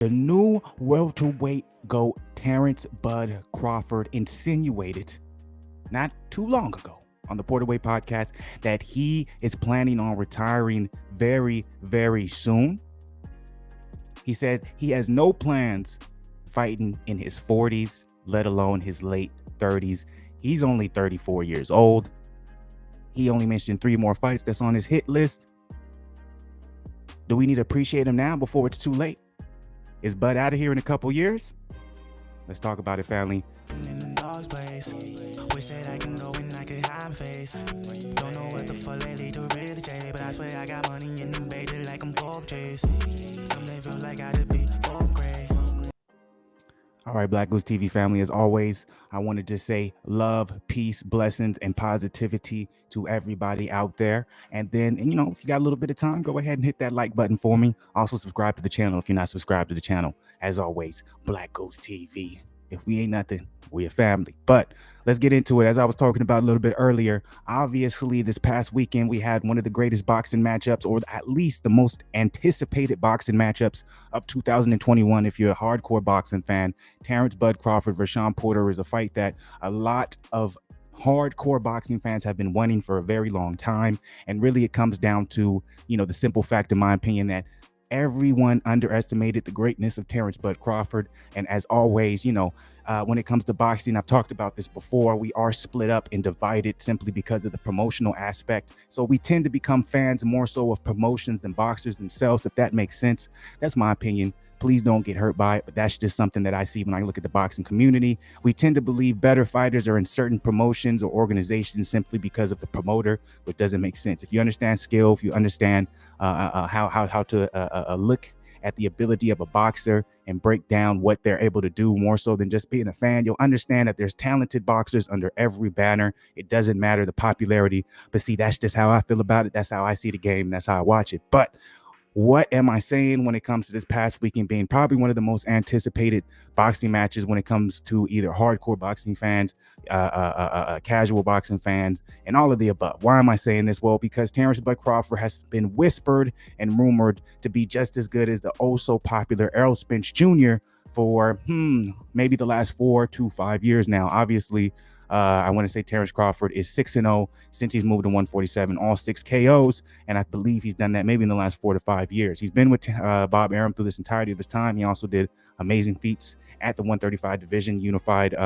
The new welterweight GOAT Terence Bud Crawford insinuated not too long ago on the Porterway podcast that he is planning on retiring very, very soon. He said he has no plans fighting in his 40s, let alone his late 30s. He's only 34 years old. He only mentioned 3 more fights that's on his hit list. Do we need to appreciate him now before it's too late? Is Bud out of here in a couple years? Let's talk about it, family. In the dog's place. Wish that I can go and I could hide my face. Don't know what the fuck lately to really change, but I swear I got money in the bait like I'm folk chase. Someday feel like I could be folk gray. All right, Black Goose TV family, as always, I wanted to say love, peace, blessings, and positivity to everybody out there. And then, if you got a little bit of time, go ahead and hit that like button for me. Also, subscribe to the channel if you're not subscribed to the channel. As always, Black Goose TV. If we ain't nothing, we a family. But let's get into it. As I was talking about a little bit earlier, obviously this past weekend we had one of the greatest boxing matchups, or at least the most anticipated boxing matchups of 2021. If you're a hardcore boxing fan, Terence Bud Crawford versus Shawn Porter is a fight that a lot of hardcore boxing fans have been wanting for a very long time. And really it comes down to, the simple fact, in my opinion, that everyone underestimated the greatness of Terence Bud Crawford. And as always, when it comes to boxing, I've talked about this before, we are split up and divided simply because of the promotional aspect. So we tend to become fans more so of promotions than boxers themselves, if that makes sense. That's my opinion. Please don't get hurt by it, but that's just something that I see when I look at the boxing community. We tend to believe better fighters are in certain promotions or organizations simply because of the promoter, but doesn't make sense. If you understand skill, if you understand how to look at the ability of a boxer and break down what they're able to do more so than just being a fan, you'll understand that there's talented boxers under every banner. It doesn't matter the popularity, but see, that's just how I feel about it. That's how I see the game. That's how I watch it. But what am I saying when it comes to this past weekend being probably one of the most anticipated boxing matches when it comes to either hardcore boxing fans, casual boxing fans, and all of the above? Why am I saying this? Well, because Terence Bud Crawford has been whispered and rumored to be just as good as the oh so popular Errol Spence Jr. for maybe the last 4 to 5 years now. Obviously, I want to say Terence Crawford is 6-0 since he's moved to 147, all 6 KOs, and I believe he's done that maybe in the last 4 to 5 years. He's been with Bob Arum through this entirety of his time. He also did amazing feats at the 135 division, unified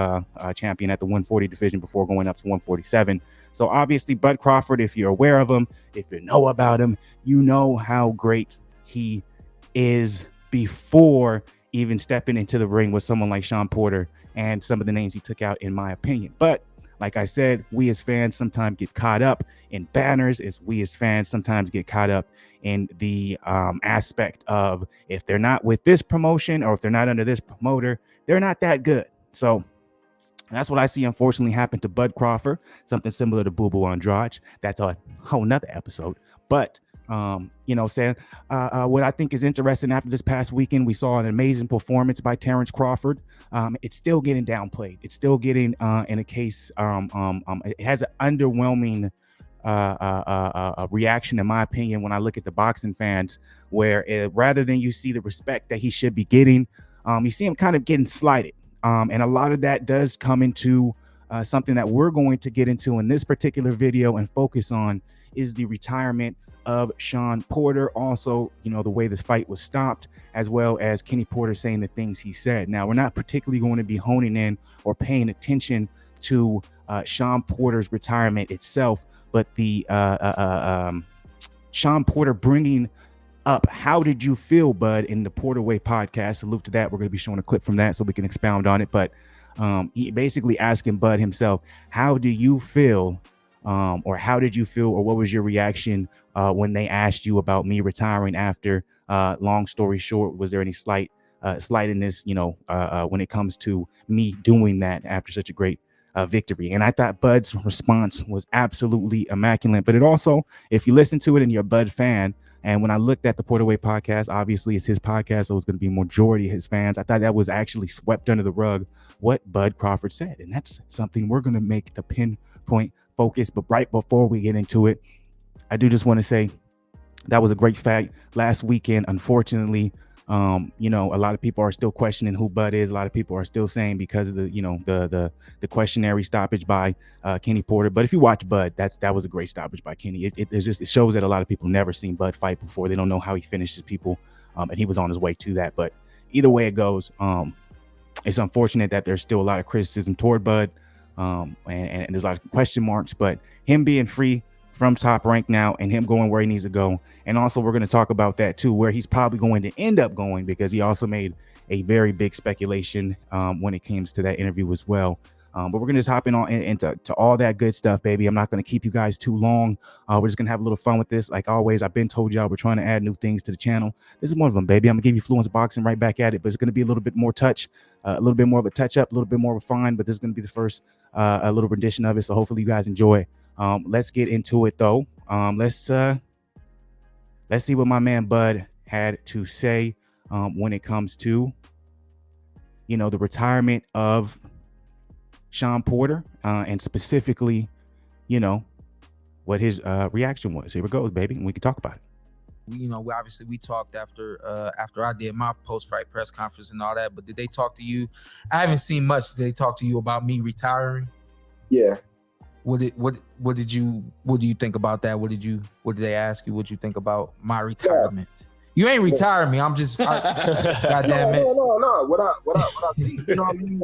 champion at the 140 division before going up to 147. So obviously, Bud Crawford, if you're aware of him, if you know about him, you know how great he is before even stepping into the ring with someone like Shawn Porter and some of the names he took out, in my opinion. But like I said, we as fans sometimes get caught up in banners. As we as fans sometimes get caught up in the aspect of, if they're not with this promotion or if they're not under this promoter, they're not that good. So that's what I see, unfortunately, happen to Bud Crawford. Something similar to Boo Boo Andrade. That's a whole nother episode. But what I think is interesting, after this past weekend, we saw an amazing performance by Terence Crawford. It's still getting downplayed. It's still getting in a case. It has an underwhelming reaction, in my opinion, when I look at the boxing fans, where rather than you see the respect that he should be getting, you see him kind of getting slighted. And a lot of that does come into something that we're going to get into in this particular video and focus on, is the retirement of Shawn Porter. Also, the way this fight was stopped, as well as Kenny Porter saying the things he said. Now, we're not particularly going to be honing in or paying attention to Shawn Porter's retirement itself, but the Shawn Porter bringing up, how did you feel, Bud, in the Porter Way podcast. Salute to that. We're going to be showing a clip from that so we can expound on it. But he basically asking Bud himself, how do you feel, or how did you feel, or what was your reaction when they asked you about me retiring after? Long story short, was there any slightedness, when it comes to me doing that after such a great victory? And I thought Bud's response was absolutely immaculate. But it also, if you listen to it and you're a Bud fan, and when I looked at the Porter Way podcast, obviously it's his podcast, so it's going to be majority of his fans. I thought that was actually swept under the rug what Bud Crawford said. And that's something we're going to make the pinpoint focus. But right before we get into it, I do just want to say that was a great fight last weekend. Unfortunately, You know, a lot of people are still questioning who Bud is. A lot of people are still saying because of the, you know, the questionary stoppage by Kenny Porter. But if you watch Bud, that was a great stoppage by Kenny. It shows that a lot of people never seen Bud fight before. They don't know how he finishes people, and he was on his way to that. But either way it goes, it's unfortunate that there's still a lot of criticism toward Bud, and there's a lot of question marks. But him being free from Top Rank now and him going where he needs to go, and also we're going to talk about that too, where he's probably going to end up going, because he also made a very big speculation when it comes to that interview as well. But we're gonna just hop in on into all that good stuff, baby. I'm not gonna keep you guys too long. We're just gonna have a little fun with this. Like always, I've been told y'all we're trying to add new things to the channel. This is one of them, baby. I'm gonna give you Fluence boxing right back at it, but it's gonna be a little bit more touch, a little bit more of a touch up, a little bit more refined. But this is gonna be the first a little rendition of it. So hopefully you guys enjoy. Let's get into it though. Let's see what my man Bud had to say when it comes to, you know, the retirement of Sean Porter, and specifically, you know, what his reaction was. Here it goes, baby, and we can talk about it. You know, we talked after I did my post-fight press conference and all that. But did they talk to you? I haven't seen much. Did they talk to you about me retiring? Yeah. What do you think about that? What did they ask you? What did you think about my retirement? Yeah. You ain't retiring me. I'm just God damn it. No. What I think, you know what I mean?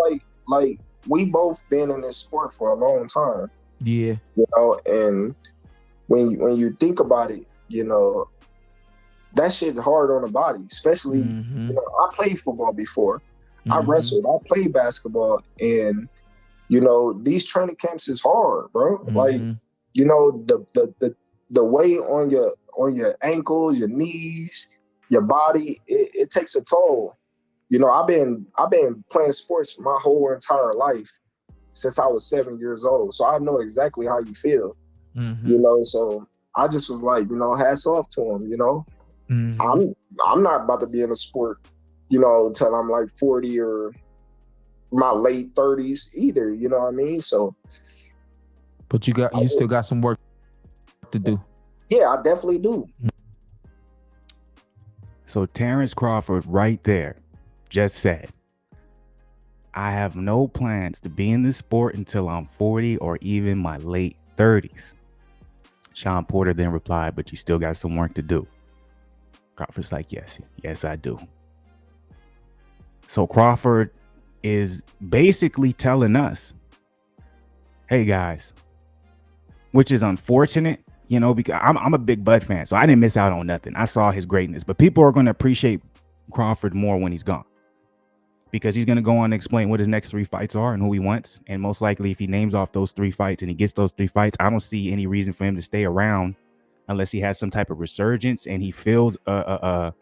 Like we both been in this sport for a long time. Yeah. You know, and when you think about it, you know, that shit hard on the body, especially, you know, I played football before. I wrestled, I played basketball, and you know, these training camps is hard, bro. Like, you know, the weight on your ankles, your knees, your body, it takes a toll. You know, I've been playing sports my whole entire life since I was 7 years old. So I know exactly how you feel. You know, so I just was like, you know, hats off to him, you know. I'm not about to be in a sport, you know, until I'm like 40 or my late 30s either, you know what I mean? So but you still got some work to do. Yeah, I definitely do. So Terence Crawford right there just said, I have no plans to be in this sport until I'm 40 or even my late 30s. Sean Porter then replied, but you still got some work to do. Crawford's like, yes, I do. So Crawford is basically telling us, hey guys, which is unfortunate, you know, because I'm a big Bud fan, so I didn't miss out on nothing. I saw his greatness, but people are going to appreciate Crawford more when he's gone, because he's going to go on to explain what his next 3 fights are and who he wants. And most likely if he names off those 3 fights and he gets those 3 fights, I don't see any reason for him to stay around unless he has some type of resurgence and he feels a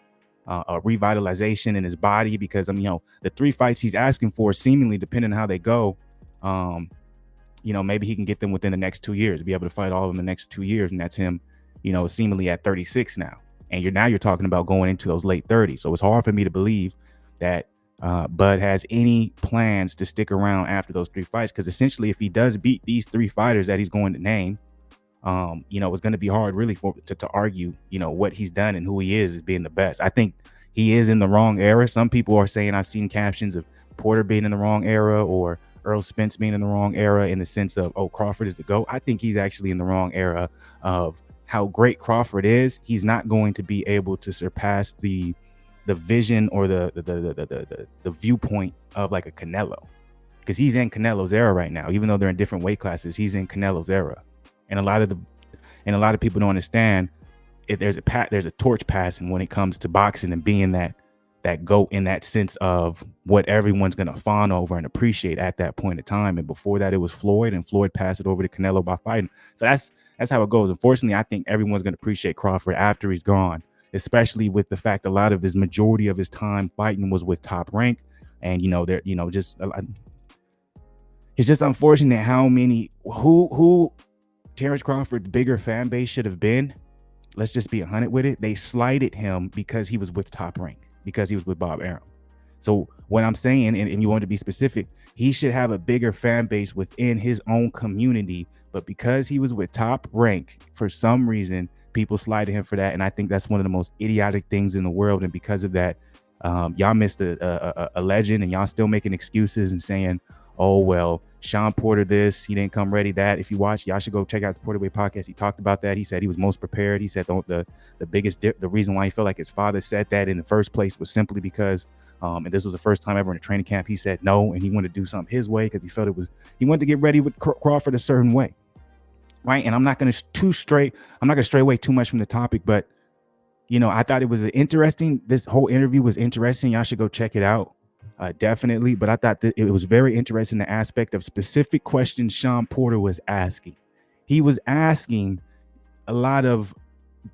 revitalization in his body, because you know, the 3 fights he's asking for, seemingly depending on how they go, you know, maybe he can get them within the next 2 years, be able to fight all of them in the next 2 years. And that's him, you know, seemingly at 36 now. And you're talking about going into those late 30s. So it's hard for me to believe that Bud has any plans to stick around after those 3 fights, because essentially if he does beat these 3 fighters that he's going to name, you know, it's going to be hard really to argue, you know, what he's done and who he is as being the best. I think he is in the wrong era. Some people are saying, I've seen captions of Porter being in the wrong era or Earl Spence being in the wrong era, in the sense of, oh, Crawford is the GOAT. I think he's actually in the wrong era of how great Crawford is. He's not going to be able to surpass the vision or the viewpoint of like a Canelo, because he's in Canelo's era right now. Even though they're in different weight classes, he's in Canelo's era. And a lot of people don't understand if there's a torch passing when it comes to boxing and being that GOAT, in that sense of what everyone's going to fawn over and appreciate at that point in time. And before that, it was Floyd, and Floyd passed it over to Canelo by fighting. So that's how it goes. Unfortunately, I think everyone's going to appreciate Crawford after he's gone, especially with the fact a lot of his majority of his time fighting was with Top Rank. And, you know, there, you know, just it's just unfortunate how many who Terence Crawford's bigger fan base should have been. Let's just be 100 with it. They slighted him because he was with Top Rank, because he was with Bob Arum. So what I'm saying, and you want to be specific, he should have a bigger fan base within his own community. But because he was with Top Rank, for some reason, people slighted him for that. And I think that's one of the most idiotic things in the world. And because of that, Y'all missed a legend, and y'all still making excuses and saying, "Oh well, Sean Porter this, he didn't come ready." That if you watch, y'all should go check out the Porterway podcast. He talked about that. He said he was most prepared. He said the biggest the reason why he felt like his father said that in the first place was simply because, and this was the first time ever in a training camp, he said no, and he wanted to do something his way because he felt he wanted to get ready with Crawford a certain way, right? And I'm not going to stray away too much from the topic, but I thought it was this whole interview was interesting. Y'all should go check it out. Definitely. But I thought that it was very interesting, the aspect of specific questions Sean Porter was asking. He was asking a lot of,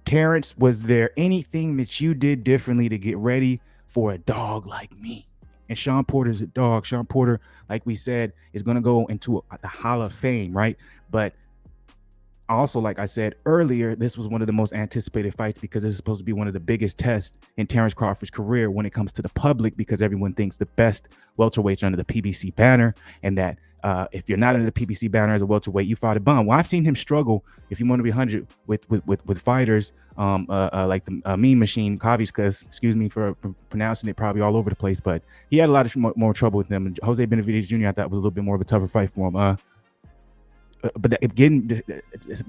Terrence, was there anything that you did differently to get ready for a dog like me? And Sean Porter's a dog. Sean Porter, like we said, is going to go into the Hall of Fame, right? But also, like I said earlier, this was one of the most anticipated fights because this is supposed to be one of the biggest tests in Terence Crawford's career when it comes to the public, because everyone thinks the best welterweights are under the PBC banner, and that if you're not under the PBC banner as a welterweight, you fought a bum. Well, I've seen him struggle, if you want to be 100, with fighters like the Mean Machine, Kaviskas, excuse me for pronouncing it probably all over the place, but he had a lot of more trouble with them. And Jose Benavidez Jr., I thought, was a little bit more of a tougher fight for him. But again,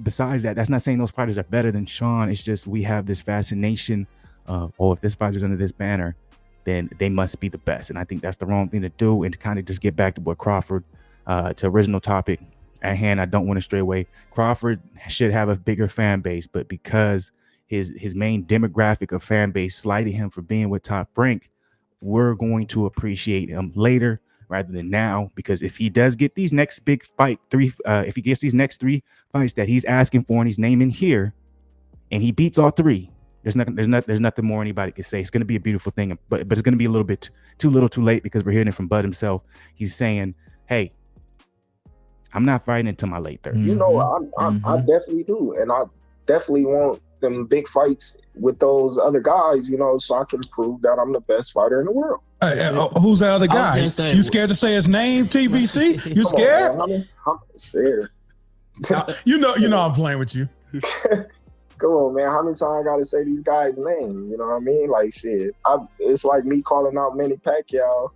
besides that, that's not saying those fighters are better than Sean. It's just we have this fascination of, if this fighter's under this banner, then they must be the best. And I think that's the wrong thing to do. And to kind of just get back to what Crawford, to original topic at hand, I don't want to stray away. Crawford should have a bigger fan base, but because his main demographic of fan base slighted him for being with Top Rank, we're going to appreciate him later rather than now, because if he does get these next big fight if he gets these next 3 fights that he's asking for and he's naming here, and he beats all 3, there's nothing more anybody can say. It's going to be a beautiful thing, but it's going to be a little bit too little, too late, because we're hearing it from Bud himself. He's saying, "Hey, I'm not fighting until my late 30s." I definitely do, and I definitely want them big fights with those other guys, so I can prove that I'm the best fighter in the world. Who's the other guy? You scared to say his name, TBC? You scared? I'm scared. You know I'm playing with you. Come on, man. How many times I got to say these guys' names? You know what I mean? Like, shit. It's like me calling out Manny Pacquiao,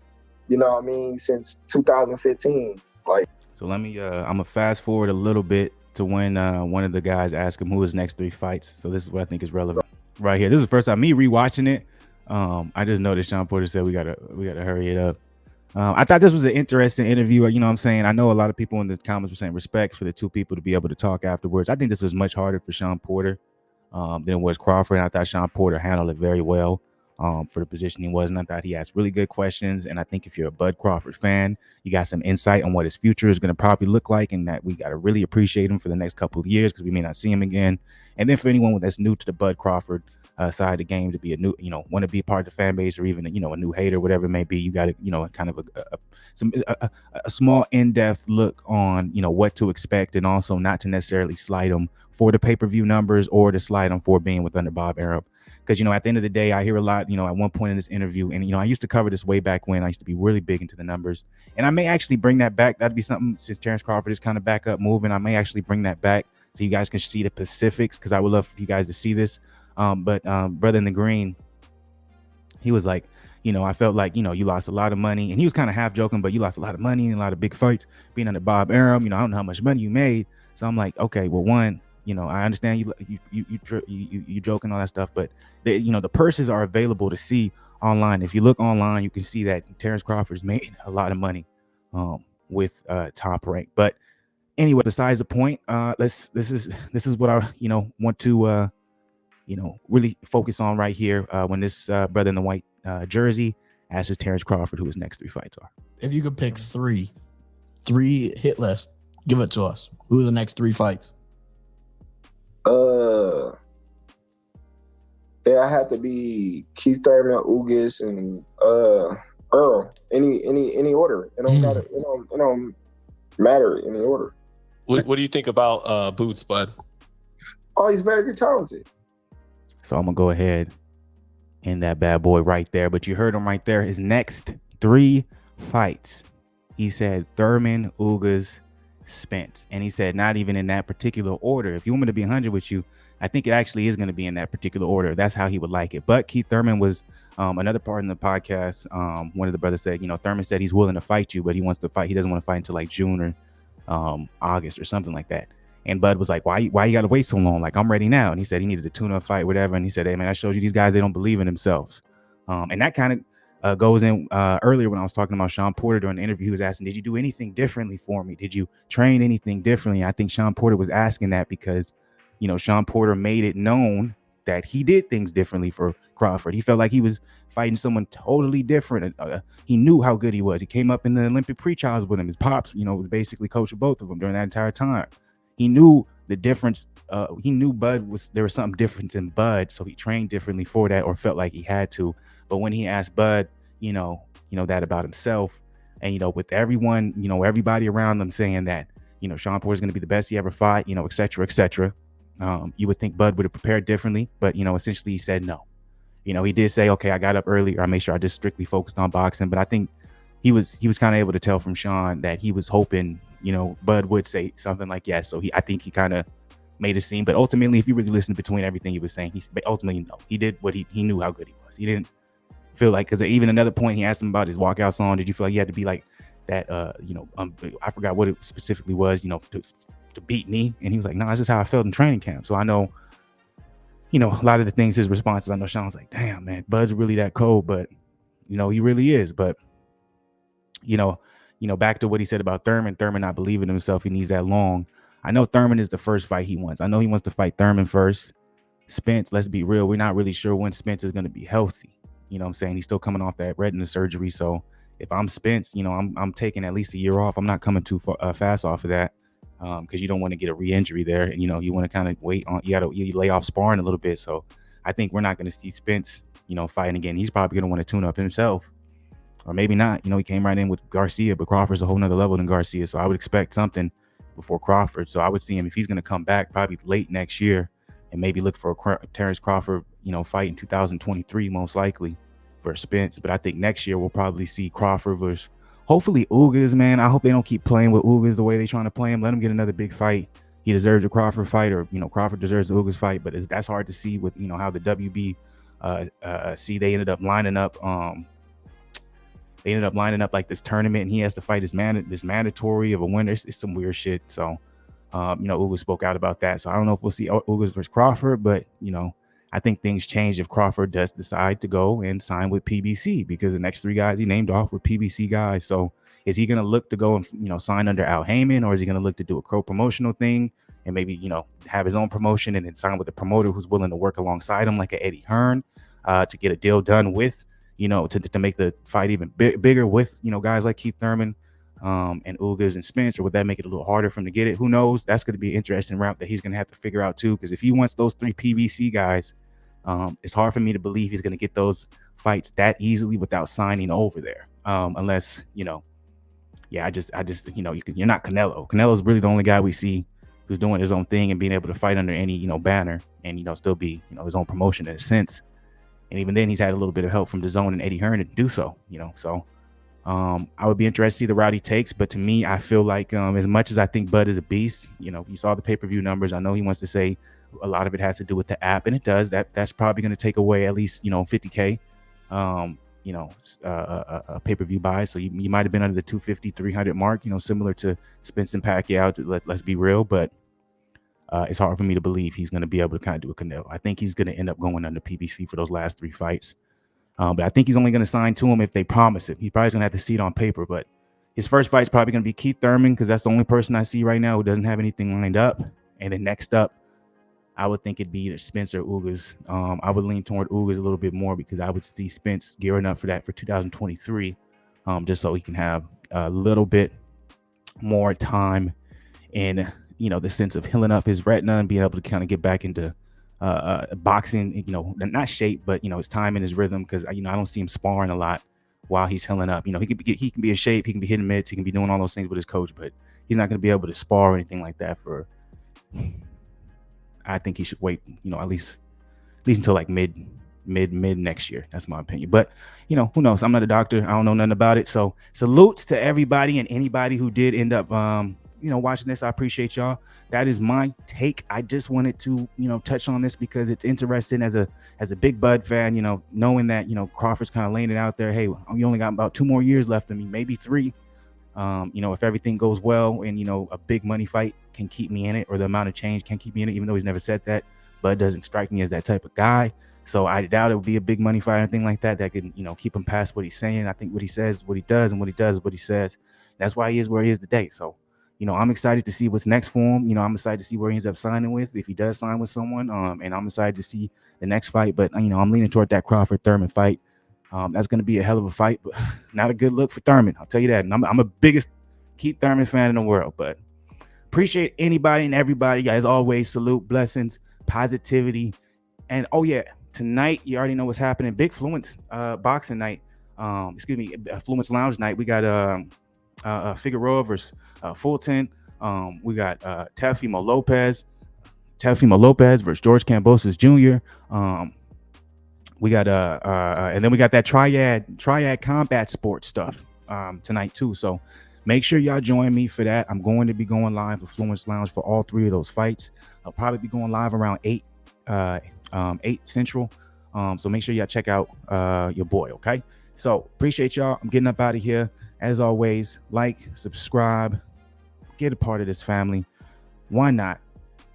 since 2015. Like, so let me, I'm going to fast forward a little bit to when one of the guys asked him who his next 3 fights. So this is what I think is relevant right here. This is the first time me rewatching it. I just noticed Sean Porter said we gotta hurry it up. I thought this was an interesting interview. You know what I'm saying? I know a lot of people in the comments were saying respect for the 2 people to be able to talk afterwards. I think this was much harder for Sean Porter than it was Crawford. And I thought Sean Porter handled it very well for the position he was. And I thought he asked really good questions. And I think if you're a Bud Crawford fan, you got some insight on what his future is going to probably look like, and that we got to really appreciate him for the next couple of years, because we may not see him again. And then for anyone that's new to the Bud Crawford side of the game, to be a new, want to be a part of the fan base, or even, a new hater, whatever it may be, you got to, kind of a small in-depth look on, what to expect, and also not to necessarily slight them for the pay-per-view numbers or to slight them for being with under Bob Arum. Because, at the end of the day, I hear a lot, at one point in this interview, and, I used to cover this way back when I used to be really big into the numbers, and I may actually bring that back. That'd be something, since Terence Crawford is kind of back up moving, I may actually bring that back so you guys can see the specifics, because I would love for you guys to see this. But brother in the green, he was like, I felt like, you lost a lot of money, and he was kind of half joking, but you lost a lot of money and a lot of big fights being under Bob Arum. I don't know how much money you made. So I'm like, okay, well, one, I understand you joking, all that stuff, but the purses are available to see online. If you look online, you can see that Terence Crawford's made a lot of money with Top Rank. But anyway, besides the point, this is what I want to really focus on right here when this brother in the white jersey asks Terence Crawford who his next 3 fights are. If you could pick 3 hit list, give it to us. Who are the next 3 fights? Yeah, I had to be Keith Thurman, Ugas, and Earl. Any order. It don't matter. It don't matter any order. What do you think about Boots, Bud? Oh, he's very talented. So I'm gonna go ahead and that bad boy right there. But you heard him right there. His next 3 fights, he said Thurman, Ugas, Spence, and he said not even in that particular order. If you want me to be 100 with you, I think it actually is going to be in that particular order. That's how he would like it. But Keith Thurman was Another part in the podcast, one of the brothers said, Thurman said he's willing to fight you, but he wants to fight. He doesn't want to fight until like June or August or something like that. And Bud was like, why you got to wait so long? Like, I'm ready now. And he said he needed a tune-up fight, whatever. And he said, hey, man, I showed you these guys, they don't believe in themselves. And that kind of goes in earlier when I was talking about Sean Porter during the interview. He was asking, did you do anything differently for me? Did you train anything differently? I think Sean Porter was asking that because, Sean Porter made it known that he did things differently for Crawford. He felt like he was fighting someone totally different. He knew how good he was. He came up in the Olympic pre-trials with him. His pops, was basically coach of both of them during that entire time. He knew the difference. He knew there was something different in Bud, so he trained differently for that, or felt like he had to. But when he asked Bud, that about himself, and with everyone, everybody around him saying that, Sean Porter is going to be the best he ever fought, et cetera, et cetera. You would think Bud would have prepared differently, but essentially he said no. He did say, okay, I got up earlier. I made sure I just strictly focused on boxing, but I think he was kind of able to tell from Sean that he was hoping, Bud would say something like yes. So I think he kind of made a scene, but ultimately, if you really listen between everything he was saying, he did what he knew how good he was. He didn't feel like, because even another point he asked him about his walkout song, did you feel like you had to be like that? I forgot what it specifically was, to beat me. And he was like, no, that's just how I felt in training camp. So I know, a lot of the things, his responses, I know Sean's like, damn, man, Bud's really that cold, but he really is. But back to what he said about Thurman not believing in himself. He needs that long. I know Thurman is the first fight he wants. I know he wants to fight Thurman first. Spence, let's be real, we're not really sure when Spence is going to be healthy. What I'm saying? He's still coming off that retina surgery. So if I'm Spence, I'm taking at least a year off. I'm not coming too fast off of that, because you don't want to get a re-injury there. And, you want to kind of wait on, you lay off sparring a little bit. So I think we're not going to see Spence, fighting again. He's probably going to want to tune up himself. Or maybe not. He came right in with Garcia, but Crawford's a whole nother level than Garcia. So I would expect something before Crawford. So I would see him, if he's going to come back, probably late next year, and maybe look for a Terence Crawford, fight in 2023, most likely, for Spence. But I think next year we'll probably see Crawford versus hopefully Ugas, man. I hope they don't keep playing with Ugas the way they're trying to play him. Let him get another big fight. He deserves a Crawford fight, or, Crawford deserves the Ugas fight. But that's hard to see with, how the WB they ended up lining up. They ended up lining up like this tournament, and he has to fight this mandatory of a winner. It's some weird shit. So, Ugas spoke out about that. So I don't know if we'll see Ugas versus Crawford, but, I think things change if Crawford does decide to go and sign with PBC, because the next three guys he named off were PBC guys. So is he going to look to go and, sign under Al Haymon, or is he going to look to do a co-promotional thing and maybe, have his own promotion and then sign with a promoter who's willing to work alongside him, like a Eddie Hearn, to get a deal done with, to make the fight even bigger with, guys like Keith Thurman and Ugas and Spence? Or would that make it a little harder for him to get it? Who knows? That's going to be an interesting route that he's going to have to figure out too, because if he wants those three PBC guys, it's hard for me to believe he's going to get those fights that easily without signing over there, unless you're not Canelo. Canelo's really the only guy we see who's doing his own thing and being able to fight under any banner and still be his own promotion in a sense. And even then, he's had a little bit of help from DAZN and Eddie Hearn to do so. So I would be interested to see the route he takes. But to me, I feel like as much as I think Bud is a beast, you saw the pay-per-view numbers. I know he wants to say a lot of it has to do with the app, and it does. That's probably going to take away at least $50K, pay-per-view buys. So you might have been under the 250, 300 mark, similar to Spence and Pacquiao. Let's be real, but it's hard for me to believe he's going to be able to kind of do a Canelo. I think he's going to end up going under PBC for those last three fights. But I think he's only going to sign to him if they promise it. He's probably going to have to see it on paper, but his first fight's probably going to be Keith Thurman, because that's the only person I see right now who doesn't have anything lined up. And then next up, I would think it'd be either Spence or Ugas. I would lean toward Ugas a little bit more, because I would see Spence gearing up for that for 2023, just so he can have a little bit more time in, the sense of healing up his retina and being able to kind of get back into boxing, not shape, but, his time and his rhythm, because, I don't see him sparring a lot while he's healing up. He can be in shape, he can be hitting mitts, he can be doing all those things with his coach, but he's not going to be able to spar or anything like that for... I think he should wait, at least until like mid next year. That's my opinion. But, who knows? I'm not a doctor. I don't know nothing about it. So salutes to everybody and anybody who did end up, watching this. I appreciate y'all. That is my take. I just wanted to, touch on this because it's interesting as a big Bud fan, knowing that, Crawford's kind of laying it out there. Hey, you only got about 2 more years left of me, maybe 3. If everything goes well and, a big money fight can keep me in it, or the amount of change can keep me in it, even though he's never said that. Bud doesn't strike me as that type of guy. So I doubt it would be a big money fight or anything like that can, keep him past what he's saying. I think what he says is what he does, and what he does is what he says. That's why he is where he is today. So, I'm excited to see what's next for him. I'm excited to see where he ends up signing with, if he does sign with someone. And I'm excited to see the next fight. But, I'm leaning toward that Crawford-Thurman fight. That's going to be a hell of a fight, but not a good look for Thurman. I'll tell you that. And I'm a biggest Keith Thurman fan in the world. But appreciate anybody and everybody. As always, salute, blessings, positivity. And, oh, yeah, tonight, you already know what's happening. Big Fluence boxing night. Fluence Lounge night. We got Figueroa versus Fulton. We got Teofimo Lopez versus George Kambosos Jr. We got and then we got that triad combat sports stuff tonight too. So make sure y'all join me for that. I'm going to be going live for Fluence Lounge for all 3 of those fights. I'll probably be going live around 8 Central. So make sure y'all check out your boy. Okay. So appreciate y'all. I'm getting up out of here. As always, like, subscribe, get a part of this family. Why not?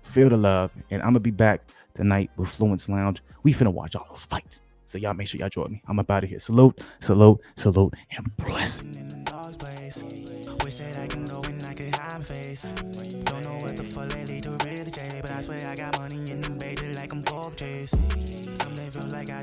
Feel the love. And I'm gonna be back tonight with Fluence Lounge. We finna watch all those fights. So y'all make sure y'all join me. I'm up out of here. Salute, and bless. Wish that I can go and I could hide face. Don't know what the fuck lately to really J, but I swear I got money in the bait like I'm pork chase. Something feel like I